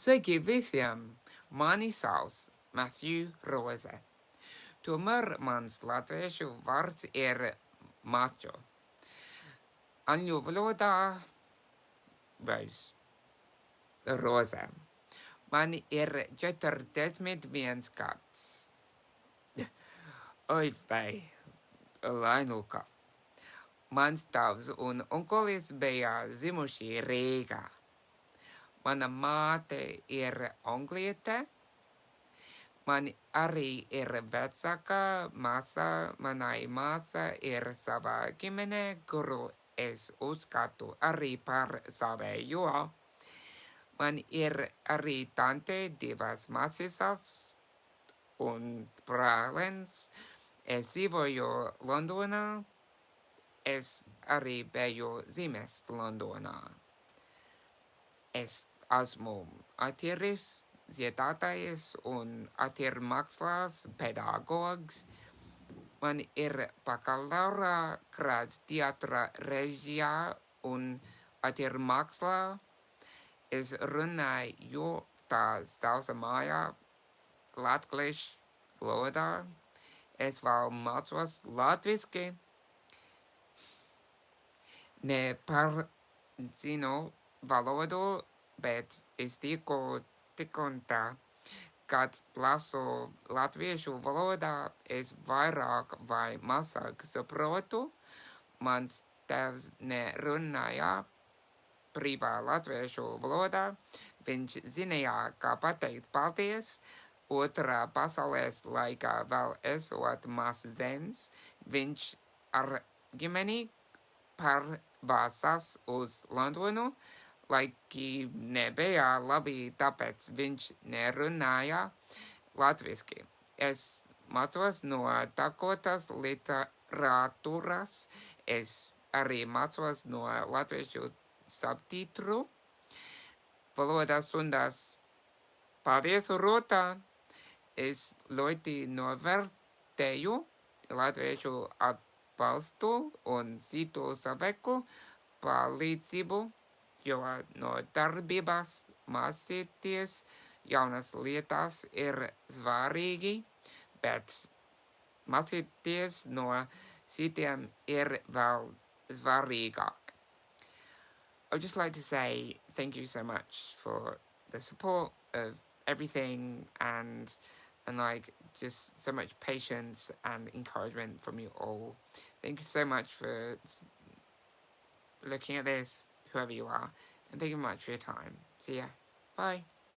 Sveiki visiem! Mani sauc Matthew Roze. Tomēr mans latviešu vārds ir Mačo. Angļu valodā vairs Roze. Man ir 41 gads. Oi, vai, lai nu kā. Mans tēvs un onkulis bija dzimuši Rīgā. Mana māte ir angliete. Man arī ir vecāka māsa. Manai māsa ir sava ģimene, kuru es uzskatu arī par savējo. Man ir arī tante, divas māsīsas un brālēns. Es dzīvoju Londonā. Es arī biju dzimis Londonā. Es esmu aktieris, dziedātājs un aktieru mākslās pedagogs. Man ir bakalaura grāds teātra režijā un aktieru mākslā. Es runāju tā saucamajā latviešu valodā. Es vēl mācos latviski. Ne pārzinu valodu, bet es tiku tik un tā, kad lasu latviešu valodā, es vairāk vai mazāk saprotu. Mans tēvs nerunāja brīvā latviešu valodā. Viņš zināja, kā pateikt paldies. Otrā pasaules laikā vēl esot mazs zēns. Viņš ar ģimeni pārvācās uz Londonu. Laiki nebija labi, tāpēc viņš nerunāja latviski. Es mācos no takotas literatūras. Es arī mācos no latviešu subtitru valodas stundas. Paldies, Rūta! Es ļoti novērtēju latviešu atbalstu un citu cilvēku palīdzību, jo no darbības mācīties jaunas lietas ir svarīgi, bet mācīties no citiem ir vēl svarīgāk. I would just like to say thank you so much for the support of everything and like just so much patience and encouragement from you all. Thank you so much for looking at this, whoever you are, and thank you very much for your time. See ya. Bye.